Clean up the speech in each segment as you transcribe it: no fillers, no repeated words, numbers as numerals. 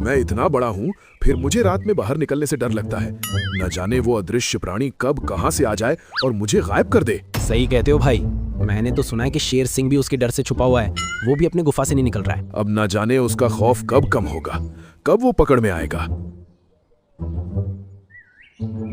मैं इतना बड़ा हूँ, फिर मुझे रात में बाहर निकलने से डर लगता है। न जाने वो अदृश्य प्राणी कब कहाँ से आ जाए और मुझे गायब कर दे। सही कहते हो भाई, मैंने तो सुना है कि शेर सिंह भी उसके डर से छुपा हुआ है, वो भी अपनी गुफा से नहीं निकल रहा है। अब न जाने उसका खौफ कब कम होगा, कब वो पकड़ में आएगा।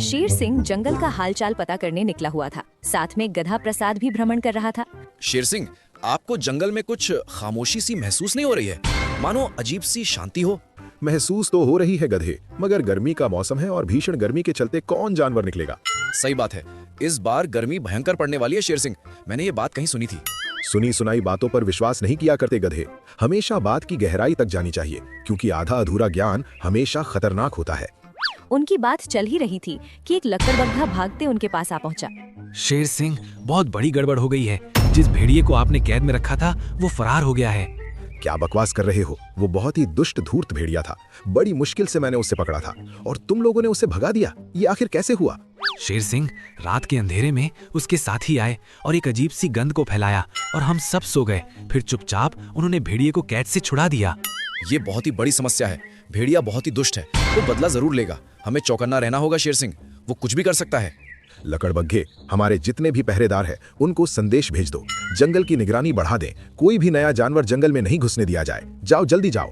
शेर सिंह जंगल का हालचाल पता करने निकला हुआ था। साथ में गधा प्रसाद भी भ्रमण कर रहा था। शेर सिंह, आपको जंगल में कुछ खामोशी सी महसूस नहीं हो रही है? मानो अजीब सी शांति हो। महसूस तो हो रही है गधे, मगर गर्मी का मौसम है और भीषण गर्मी के चलते कौन जानवर निकलेगा। सही बात है, इस बार गर्मी भयंकर पड़ने वाली है शेर सिंह। मैंने ये बात कहीं सुनी थी। सुनी सुनाई बातों पर विश्वास नहीं किया करते गधे, हमेशा बात की गहराई तक जानी चाहिए, क्योंकि आधा अधूरा ज्ञान हमेशा खतरनाक होता है। उनकी बात चल ही रही थी कि एक लकड़बग्घा भागते उनके पास आ पहुंचा। शेर सिंह, बहुत बड़ी गड़बड़ हो गई है। जिस भेड़िए को आपने कैद में रखा था वो फरार हो गया है। क्या बकवास कर रहे हो? वो बहुत ही दुष्ट धूर्त भेड़िया था। बड़ी मुश्किल से मैंने उसे पकड़ा था और तुम लोगों ने उसे भगा दिया। ये आखिर कैसे हुआ? शेर सिंह, रात के अंधेरे में उसके साथी आए और एक अजीब सी गंध को फैलाया और हम सब सो गए। फिर चुपचाप उन्होंने भेड़िए को कैद से छुड़ा दिया। ये बहुत ही बड़ी समस्या है। भेड़िया बहुत ही दुष्ट है, वो बदला जरूर लेगा। हमें चौकन्ना रहना होगा शेर सिंह, वो कुछ भी कर सकता है। लकड़बग्घे, हमारे जितने भी पहरेदार हैं उनको संदेश भेज दो, जंगल की निगरानी बढ़ा दें। कोई भी नया जानवर जंगल में नहीं घुसने दिया जाए। जाओ, जल्दी जाओ।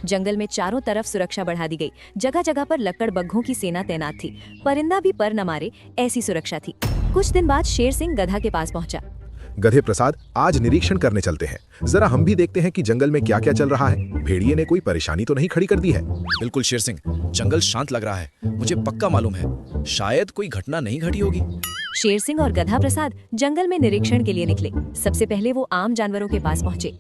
जंगल में चारों तरफ सुरक्षा बढ़ा दी गई। जगह जगह पर लकड़बग्घों की सेना तैनात थी। परिंदा भी पर न मारे, ऐसी सुरक्षा थी। कुछ दिन बाद शेर सिंह गधा के पास पहुंचा। गधे प्रसाद, आज निरीक्षण करने चलते हैं। जरा हम भी देखते हैं कि जंगल में क्या क्या चल रहा है। भेड़िए ने कोई परेशानी तो नहीं खड़ी कर दी है? बिल्कुल शेर सिंह, जंगल शांत लग रहा है। मुझे पक्का मालूम है शायद कोई घटना नहीं घटी होगी। शेर सिंह और गधा प्रसाद जंगल में निरीक्षण के लिए निकले। सबसे पहले वो आम जानवरों के पास पहुंचे।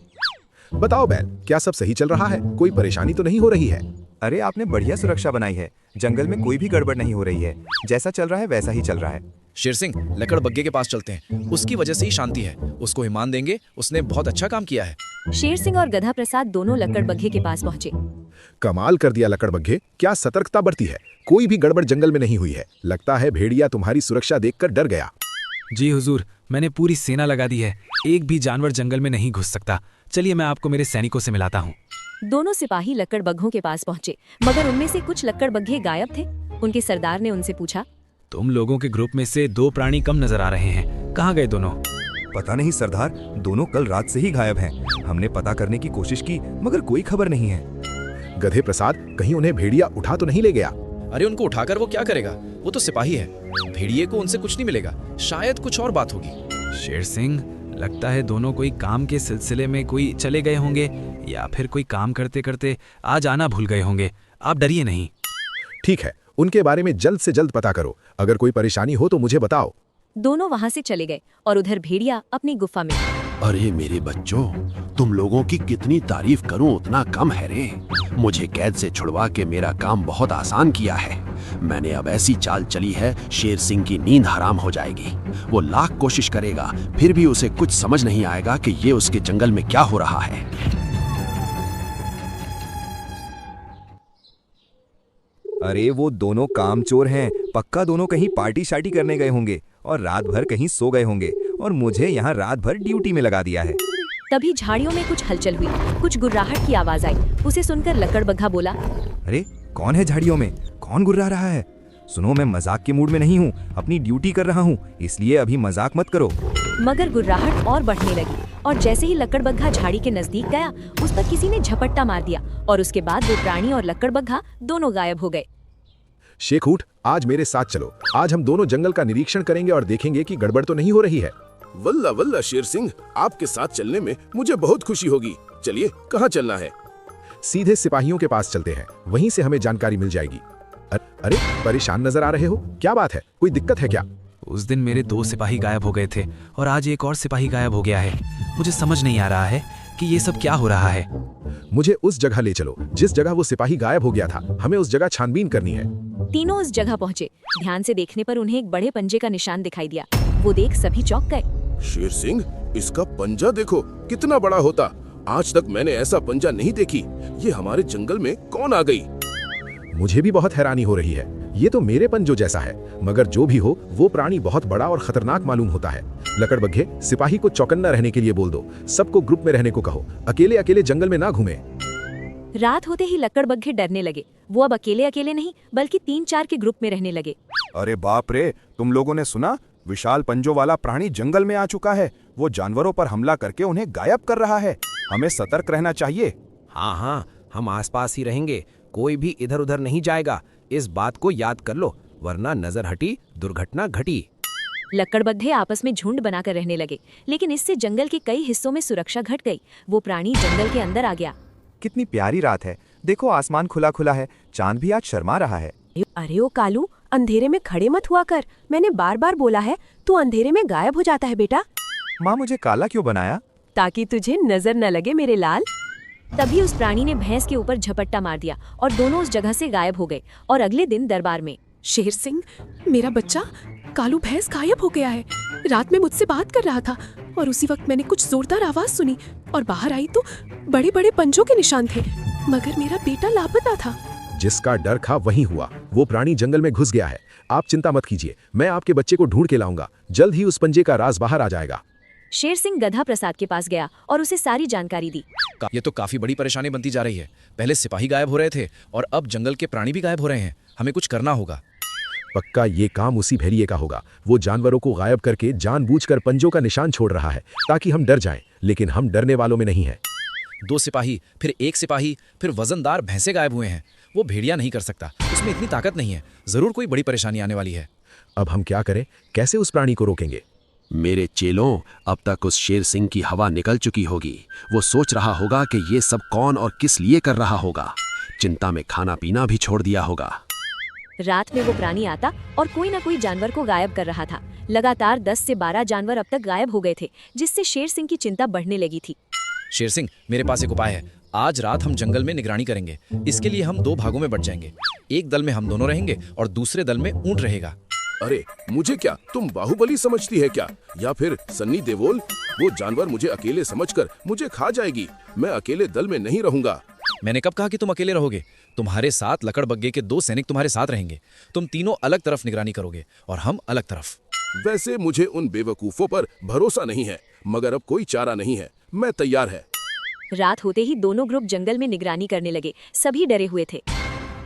बताओ बैल, क्या सब सही चल रहा है? कोई परेशानी तो नहीं हो रही है? अरे, आपने बढ़िया सुरक्षा बनाई है। जंगल में कोई भी गड़बड़ नहीं हो रही है। जैसा चल रहा है वैसा ही चल रहा है। शेर सिंह, लकड़बग्घे के पास चलते हैं। उसकी वजह से ही शांति है। उसको ईमान देंगे, उसने बहुत अच्छा काम किया है। शेर सिंह और गधा प्रसाद दोनों लकड़बग्घे के पास पहुंचे। कमाल कर दिया लकड़बग्घे, क्या सतर्कता बरती है। कोई भी गड़बड़ जंगल में नहीं हुई है। लगता है भेड़िया तुम्हारी सुरक्षा देखकर डर गया। जी हुजूर, मैंने पूरी सेना लगा दी है। एक भी जानवर जंगल में नहीं घुस सकता। चलिए मैं आपको मेरे सैनिकों से मिलाता हूँ। दोनों सिपाही लकड़बग्घों के पास पहुंचे, मगर उनमें से कुछ लकड़बग्घे गायब थे। उनके सरदार ने उनसे पूछा, तुम लोगों के ग्रुप में से 2 प्राणी कम नजर आ रहे हैं, कहाँ गए दोनों? पता नहीं सरदार, दोनों कल रात से ही गायब हैं। हमने पता करने की कोशिश की मगर कोई खबर नहीं है। गधे प्रसाद, कहीं उन्हें भेड़िया उठा तो नहीं ले गया? अरे, उनको उठाकर वो क्या करेगा? वो तो सिपाही है। भेड़िए को उनसे कुछ नहीं मिलेगा। शायद कुछ और बात होगी। शेर सिंह, लगता है दोनों कोई काम के सिलसिले में कोई चले गए होंगे या फिर कोई काम करते करते आज आना भूल गए होंगे। आप डरिए नहीं। ठीक है, उनके बारे में जल्द से जल्द पता करो। अगर कोई परेशानी हो तो मुझे बताओ। दोनों वहां से चले गए और उधर भेड़िया अपनी गुफा में। अरे मेरे बच्चों, तुम लोगों की कितनी तारीफ करूं उतना कम है रे। मुझे कैद से छुड़वा के मेरा काम बहुत आसान किया है। मैंने अब ऐसी चाल चली है, शेर सिंह की नींद हराम हो जाएगी। वो लाख कोशिश करेगा, फिर भी उसे कुछ समझ नहीं आएगा कि ये उसके जंगल में क्या हो रहा है। अरे, वो दोनों कामचोर हैं। पक्का दोनों कहीं पार्टी शार्टी करने गए होंगे और रात भर कहीं सो गए होंगे और मुझे यहाँ रात भर ड्यूटी में लगा दिया है। तभी झाड़ियों में कुछ हलचल हुई। कुछ गुर्राहट की आवाज आई। उसे सुनकर लकड़बग्घा बोला, अरे, कौन है झाड़ियों में? कौन गुर्रा रहा है? सुनो, मैं मजाक के मूड में नहीं हूँ, अपनी ड्यूटी कर रहा हूँ, इसलिए अभी मजाक मत करो। मगर गुर्राहट और बढ़ने लगी और जैसे ही लकड़बग्घा झाड़ी के नजदीक गया, उस पर किसी ने झपट्टा मार दिया और उसके बाद वो प्राणी और लकड़बग्घा दोनों गायब हो गए। शेखूट, आज मेरे साथ चलो। आज हम दोनों जंगल का निरीक्षण करेंगे और देखेंगे कि गड़बड़ तो नहीं हो रही है। वल्ला वल्ला शेर सिंह, आपके साथ चलने में मुझे बहुत खुशी होगी। चलिए, कहाँ चलना है? सीधे सिपाहियों के पास चलते हैं, वहीं से हमें जानकारी मिल जाएगी। अरे, परेशान नजर आ रहे हो, क्या बात है? कोई दिक्कत है क्या? उस दिन मेरे 2 सिपाही गायब हो गए थे और आज एक और सिपाही गायब हो गया है। मुझे समझ नहीं आ रहा है कि ये सब क्या हो रहा है। मुझे उस जगह ले चलो जिस जगह वो सिपाही गायब हो गया था। हमें उस जगह छानबीन करनी है। तीनों उस जगह पहुंचे। ध्यान से देखने पर उन्हें एक बड़े पंजे का निशान दिखाई दिया। वो देख सभी चौंक गए। शेर सिंह, इसका पंजा देखो, कितना बड़ा होता। आज तक मैंने ऐसा पंजा नहीं देखी। ये हमारे जंगल में कौन आ गई? मुझे भी बहुत हैरानी हो रही है। ये तो मेरे पंजों जैसा है, मगर जो भी हो, वो प्राणी बहुत बड़ा और खतरनाक मालूम होता है। लकड़बग्घे, सिपाही को चौकन्ना रहने के लिए बोल दो। सबको ग्रुप में रहने को कहो, अकेले अकेले जंगल में ना घूमे। रात होते ही लक्कड़बग्घे डरने लगे। वो अब अकेले अकेले नहीं बल्कि 3-4 के ग्रुप में रहने लगे। अरे बाप रे, तुम लोगों ने सुना? विशाल पंजों वाला प्राणी जंगल में आ चुका है। वो जानवरों पर हमला करके उन्हें गायब कर रहा है। हमें सतर्क रहना चाहिए। हाँ हाँ, हम आसपास ही रहेंगे, कोई भी इधर उधर नहीं जाएगा। इस बात को याद कर लो, वरना नजर हटी दुर्घटना घटी। लक्कड़बग्घे आपस में झुंड बनाकर रहने लगे, लेकिन इससे जंगल के कई हिस्सों में सुरक्षा घट गई। वो प्राणी जंगल के अंदर आ गया। कितनी प्यारी रात है, देखो आसमान खुला खुला है, चांद भी आज शर्मा रहा है। अरे ओ कालू, अंधेरे में खड़े मत हुआ कर। मैंने बार बार बोला है, तू अंधेरे में गायब हो जाता है बेटा। माँ मुझे काला क्यों बनाया? ताकि तुझे नजर न लगे मेरे लाल। तभी उस प्राणी ने भैंस के ऊपर झपट्टा मार दिया और दोनों उस जगह से गायब हो गए। और अगले दिन दरबार में शेर सिंह, मेरा बच्चा कालू भैंस गायब हो गया है। रात में मुझसे बात कर रहा था और उसी वक्त मैंने कुछ जोरदार आवाज सुनी और बाहर आई तो बड़े बड़े पंजों के निशान थे, मगर मेरा बेटा लापता था। जिसका डर था वही हुआ। वो प्राणी जंगल में घुस गया है। आप चिंता मत कीजिए, मैं आपके बच्चे को ढूंढ के लाऊंगा। जल्द ही उस पंजे का राज बाहर आ जाएगा। शेर सिंह गधा प्रसाद के पास गया और उसे सारी जानकारी दी। ये तो काफी बड़ी परेशानी बनती जा रही है। पहले सिपाही गायब हो रहे थे और अब जंगल के प्राणी भी गायब हो रहे हैं। हमें कुछ करना होगा। पक्का ये काम उसी भेड़िए का होगा। वो जानवरों को गायब करके जानबूझकर पंजों का निशान छोड़ रहा है ताकि हम डर जाएं, लेकिन हम डरने वालों में नहीं हैं। 2 सिपाही, फिर 1 सिपाही, फिर वजनदार भैंसे गायब हुए हैं। वो भेड़िया नहीं कर सकता, उसमें इतनी ताकत नहीं है। जरूर कोई बड़ी परेशानी आने वाली है। अब हम क्या करें? कैसे उस प्राणी को रोकेंगे? मेरे चेलों, अब तक उस शेर सिंह की हवा निकल चुकी होगी। वो सोच रहा होगा कि ये सब कौन और किस लिए कर रहा होगा। चिंता में खाना पीना भी छोड़ दिया होगा। रात में वो प्राणी आता और कोई न कोई जानवर को गायब कर रहा था। लगातार 10 से 12 जानवर अब तक गायब हो गए थे, जिससे शेर सिंह की चिंता बढ़ने लगी थी। शेर सिंह, मेरे पास एक उपाय है। आज रात हम जंगल में निगरानी करेंगे। इसके लिए हम 2 भागों में बंट जाएंगे। एक दल में हम दोनों रहेंगे और दूसरे दल में ऊंट रहेगा। अरे मुझे क्या तुम बाहुबली समझती है क्या, या फिर सन्नी देओल? वो जानवर मुझे अकेले समझकर मुझे खा जाएगी। मैं अकेले दल में नहीं रहूंगा। मैंने कब कहा कि तुम अकेले रहोगे? तुम्हारे साथ लकड़बग्घे के 2 सैनिक तुम्हारे साथ रहेंगे। तुम तीनों अलग तरफ निगरानी करोगे और हम अलग तरफ। वैसे मुझे उन बेवकूफों पर भरोसा नहीं है, मगर अब कोई चारा नहीं है। मैं तैयार है। रात होते ही दोनों ग्रुप जंगल में निगरानी करने लगे। सभी डरे हुए थे।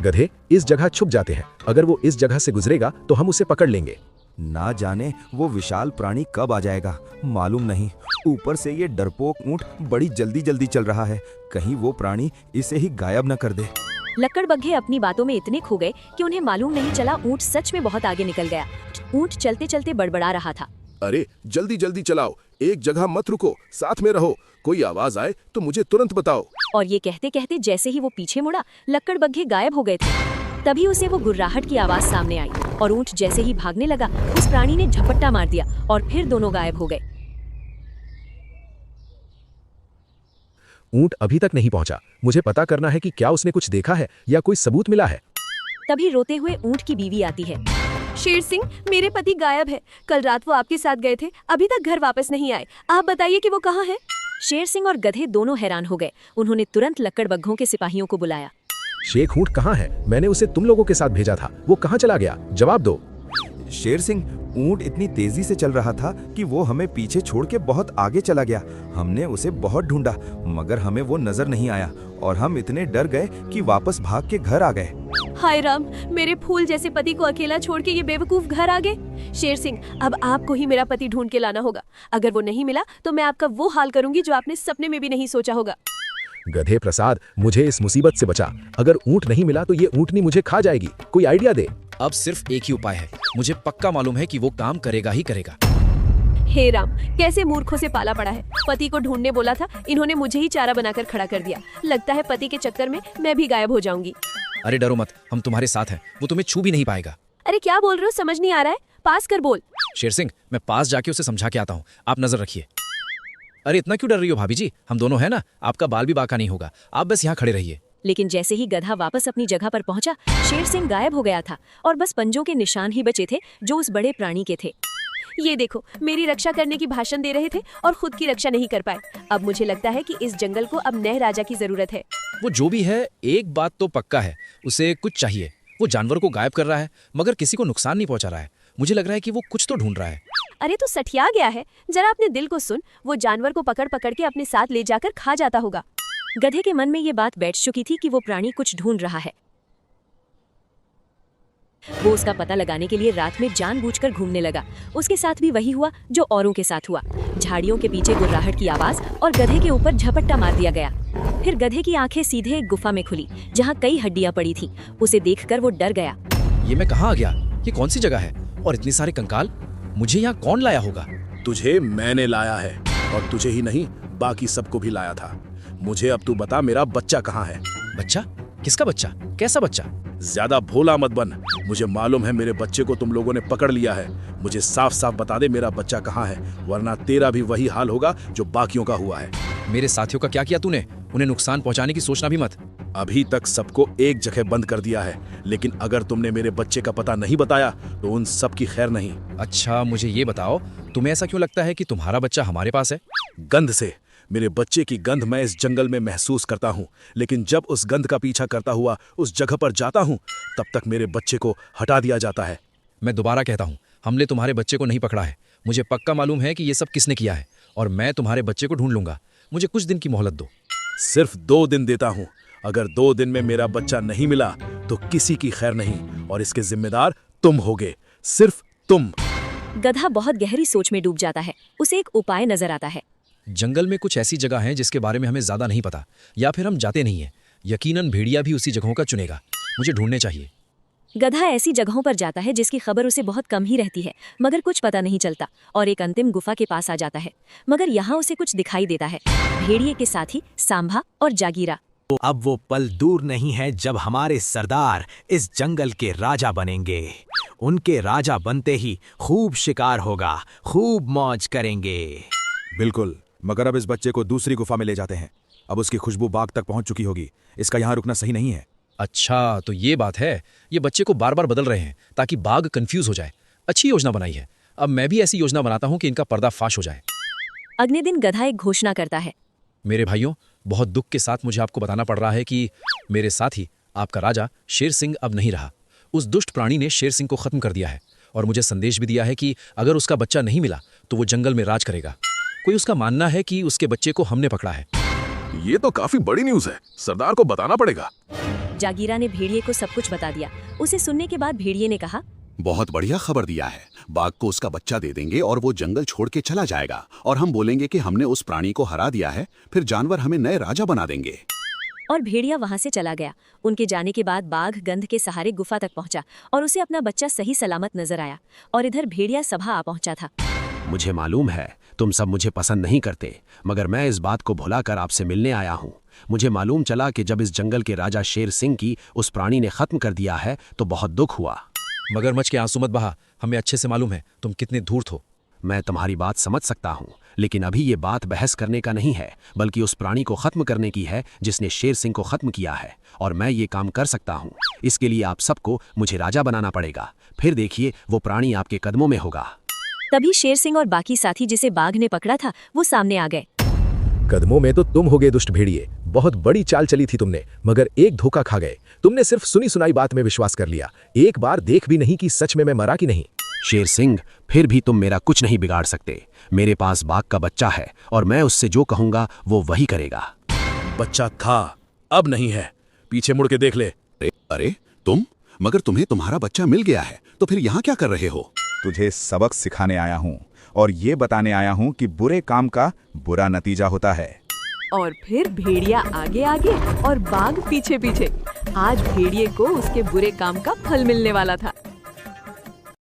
गधे, इस जगह छुप जाते हैं। अगर वो इस जगह से गुजरेगा तो हम उसे पकड़ लेंगे। ना जाने वो विशाल प्राणी कब आ जाएगा, मालूम नहीं। ऊपर से ये डरपोक ऊंट बड़ी जल्दी जल्दी चल रहा है, कहीं वो प्राणी इसे ही गायब न कर दे। लक्कड़बग्घे अपनी बातों में इतने खो गए कि उन्हें मालूम नहीं चला ऊंट सच में बहुत आगे निकल गया। ऊंट चलते चलते बड़बड़ा रहा था। अरे जल्दी जल्दी चलाओ, एक जगह मत रुको, साथ में रहो। कोई आवाज आए तो मुझे तुरंत बताओ। और ये कहते कहते जैसे ही वो पीछे मुड़ा, लक्कड़बग्घे गायब हो गए थे। तभी उसे वो गुर्राहट की आवाज सामने आई और ऊंट जैसे ही भागने लगा, उस प्राणी ने झपट्टा मार दिया और फिर दोनों गायब हो गए। ऊंट अभी तक नहीं पहुंचा। मुझे पता करना है कि क्या उसने कुछ देखा है या कोई सबूत मिला है। तभी रोते हुए ऊंट की बीवी आती है। शेर सिंह, मेरे पति गायब है। कल रात वो आपके साथ गए थे, अभी तक घर वापस नहीं आए। आप बताइए कि वो कहाँ है? शेर सिंह और गधे दोनों हैरान हो गए। उन्होंने तुरंत लक्कड़बग्घों के सिपाहियों को बुलाया। शेख ऊंट कहाँ है? मैंने उसे तुम लोगों के साथ भेजा था। वो कहाँ चला गया? जवाब दो। शेर सिंह, ऊंट इतनी तेजी से चल रहा था कि वो हमें पीछे छोड़ के बहुत आगे चला गया। हमने उसे बहुत ढूंढा, मगर हमें वो नजर नहीं आया और हम इतने डर गए कि वापस भाग के घर आ गए। हाय राम, मेरे फूल जैसे पति को अकेला छोड़ के ये बेवकूफ घर आ गए। शेर सिंह, अब आपको ही मेरा पति ढूंढ के लाना होगा। अगर वो नहीं मिला तो मैं आपका वो हाल करूंगी जो आपने सपने में भी नहीं सोचा होगा। गधे प्रसाद, मुझे इस मुसीबत से बचा। अगर ऊंट नहीं मिला तो ये ऊंटनी मुझे खा जाएगी। कोई आइडिया दे। अब सिर्फ एक ही उपाय है। मुझे पक्का मालूम है कि वो काम करेगा ही करेगा। हे राम, कैसे मूर्खों से पाला पड़ा है। पति को ढूंढने बोला था, इन्होंने मुझे ही चारा बनाकर खड़ा कर दिया। लगता है पति के चक्कर में मैं भी गायब हो जाऊंगी। अरे डरो मत, हम तुम्हारे साथ हैं। वो तुम्हें छू भी नहीं पाएगा। अरे क्या बोल रहे हो, समझ नहीं आ रहा है। पास कर बोल। शेर सिंह, मैं पास जाके उसे समझा के आता हूँ, आप नजर रखिए। अरे इतना क्यों डर रही हो भाभी जी? हम दोनों हैं ना, आपका बाल भी बाका नहीं होगा। आप बस यहाँ खड़े रहिए। लेकिन जैसे ही गधा वापस अपनी जगह पर पहुंचा, शेर सिंह गायब हो गया था और बस पंजों के निशान ही बचे थे जो उस बड़े प्राणी के थे। ये देखो, मेरी रक्षा करने की भाषण दे रहे थे और खुद की रक्षा नहीं कर पाए। अब मुझे लगता है कि इस जंगल को अब नए राजा की जरूरत है। वो जो भी है, एक बात तो पक्का है, उसे कुछ चाहिए। वो जानवर को गायब कर रहा है मगर किसी को नुकसान नहीं पहुंचा रहा है। मुझे लग रहा है कि वो कुछ तो ढूंढ रहा है। अरे तो सठिया गया है। जरा अपने दिल को सुन। वो जानवर को पकड़ पकड़ के अपने साथ ले जाकर खा जाता होगा। गधे के मन में ये बात बैठ चुकी थी कि वो प्राणी कुछ ढूंढ रहा है। वो उसका पता लगाने के लिए रात में जानबूझकर घूमने लगा। उसके साथ भी वही हुआ जो औरों के साथ हुआ। झाड़ियों के पीछे गुर्राहट की आवाज और गधे के ऊपर झपट्टा मार दिया गया। फिर गधे की आंखें सीधे एक गुफा में खुली जहाँ कई हड्डियां पड़ी थीं। उसे देखकर वो डर गया। ये मैं कहाँ आ गया? ये कौन सी जगह है और इतने सारे कंकाल? मुझे यहाँ कौन लाया होगा? तुझे मैंने लाया है, और तुझे ही नहीं बाकी सबको भी लाया था। मुझे अब तू बता, मेरा बच्चा कहाँ है? बच्चा? किसका बच्चा? कैसा बच्चा? ज्यादा भोला मत बन। मुझे मालूम है मेरे बच्चे को तुम लोगों ने पकड़ लिया है। मुझे साफ साफ बता दे मेरा बच्चा कहाँ है, वरना तेरा भी वही हाल होगा जो बाकियों का हुआ है। मेरे साथियों का क्या किया तूने? उन्हें नुकसान पहुंचाने की सोचना भी मत। अभी तक सबको एक जगह बंद कर दिया है, लेकिन अगर तुमने मेरे बच्चे का पता नहीं बताया तो उन सब की खैर नहीं। अच्छा, मुझे ये बताओ, तुम्हें ऐसा क्यों लगता है कि तुम्हारा बच्चा हमारे पास है? गंध से। मेरे बच्चे की गंध मैं इस जंगल में महसूस करता हूँ, लेकिन जब उस गंध का पीछा करता हुआ उस जगह पर जाता हूँ तब तक मेरे बच्चे को हटा दिया जाता है। मैं दोबारा कहता हूँ, हमने तुम्हारे बच्चे को नहीं पकड़ा है। मुझे पक्का मालूम है कि ये सब किसने किया है, और मैं तुम्हारे बच्चे को ढूंढ लूंगा। मुझे कुछ दिन की मोहलत दो। सिर्फ 2 दिन देता हूँ। अगर 2 दिन में मेरा बच्चा नहीं मिला तो किसी की खैर नहीं, और इसके जिम्मेदार तुम होगे, सिर्फ तुम। गधा बहुत गहरी सोच में डूब जाता है। उसे एक उपाय नजर आता है। जंगल में कुछ ऐसी जगह है जिसके बारे में हमें ज्यादा नहीं पता, या फिर हम जाते नहीं हैं। यकीनन भेड़िया भी उसी जगहों का चुनेगा। मुझे ढूंढने चाहिए। गधा ऐसी जगहों पर जाता है जिसकी खबर उसे बहुत कम ही रहती है, मगर कुछ पता नहीं चलता, और एक अंतिम गुफा के पास आ जाता है। मगर यहाँ उसे कुछ दिखाई देता है। भेड़िए के साथी सांभा और जागीरा। अब वो पल दूर नहीं है जब हमारे सरदार इस जंगल के राजा बनेंगे। उनके राजा बनते ही खूब शिकार होगा, खूब मौज करेंगे। बिल्कुल, मगर अब इस बच्चे को दूसरी गुफा में ले जाते हैं। अब उसकी खुशबू बाग तक पहुंच चुकी होगी। इसका यहाँ रुकना सही नहीं है। अच्छा, तो ये बात है। ये बच्चे को बार बार बदल रहे हैं ताकि बाघ कंफ्यूज हो जाए। अच्छी योजना बनाई है। अब मैं भी ऐसी योजना बनाता हूँ कि इनका पर्दाफाश हो जाए। अगले दिन गधा एक घोषणा करता है। मेरे भाइयों, बहुत दुख के साथ मुझे आपको बताना पड़ रहा है कि मेरे साथी आपका राजा शेर सिंह अब नहीं रहा। उस दुष्ट प्राणी ने शेर सिंह को खत्म कर दिया है, और मुझे संदेश भी दिया है कि अगर उसका बच्चा नहीं मिला तो वो जंगल में राज करेगा। कोई उसका मानना है कि उसके बच्चे को हमने पकड़ा है। ये तो काफी बड़ी न्यूज़ है, सरदार को बताना पड़ेगा। जागीरा ने भेड़िए को सब कुछ बता दिया। उसे सुनने के बाद भेड़िए ने कहा, बहुत बढ़िया खबर दिया है। बाघ को उसका बच्चा दे देंगे और वो जंगल छोड़ के चला जाएगा, और हम बोलेंगे कि हमने उस प्राणी को हरा दिया है। फिर जानवर हमें नए राजा बना देंगे। और भेड़िया वहां से चला गया। उनके जाने के बाद बाघ गंध के सहारे गुफा तक पहुंचा, और उसे अपना बच्चा सही सलामत नजर आया। और इधर भेड़िया सभा आ पहुंचा था। मुझे मालूम है तुम सब मुझे पसंद नहीं करते, मगर मैं इस बात को भुलाकर आपसे मिलने आया हूँ। मुझे मालूम चला कि जब इस जंगल के राजा शेर सिंह की उस प्राणी ने खत्म कर दिया है तो बहुत दुख हुआ। मगरमच्छ के आंसू मत बहा। हमें अच्छे से मालूम है तुम कितने धूर्त हो। मैं तुम्हारी बात समझ सकता हूँ, लेकिन अभी ये बात बहस करने का नहीं है, बल्कि उस प्राणी को खत्म करने की है जिसने शेर सिंह को खत्म किया है। और मैं ये काम कर सकता हूँ। इसके लिए आप सबको मुझे राजा बनाना पड़ेगा। फिर देखिए वो प्राणी आपके कदमों में होगा। तभी शेर सिंह और बाकी साथी जिसे बाघ ने पकड़ा था वो सामने आ गए। कदमों में तो तुम होगे दुष्ट भेड़िए। बहुत बड़ी चाल चली थी तुमने, मगर एक धोखा खा गए। तुमने सिर्फ सुनी सुनाई बात में विश्वास कर लिया। एक बार देख भी नहीं कि सच में मैं मरा कि नहीं। शेर सिंह, फिर भी तुम मेरा कुछ नहीं बिगाड़ सकते। मेरे पास बाघ का बच्चा है, और मैं उससे जो कहूंगा वो वही करेगा। बच्चा था, अब नहीं है। पीछे मुड़ के देख ले। अरे तुम, मगर तुम्हें तुम्हारा बच्चा मिल गया है, तो फिर यहाँ क्या कर रहे हो? तुझे सबक सिखाने आया हूँ, और ये बताने आया हूँ कि बुरे काम का बुरा नतीजा होता है। और फिर भेड़िया आगे आगे और बाघ पीछे पीछे। आज भेड़िए को उसके बुरे काम का फल मिलने वाला था।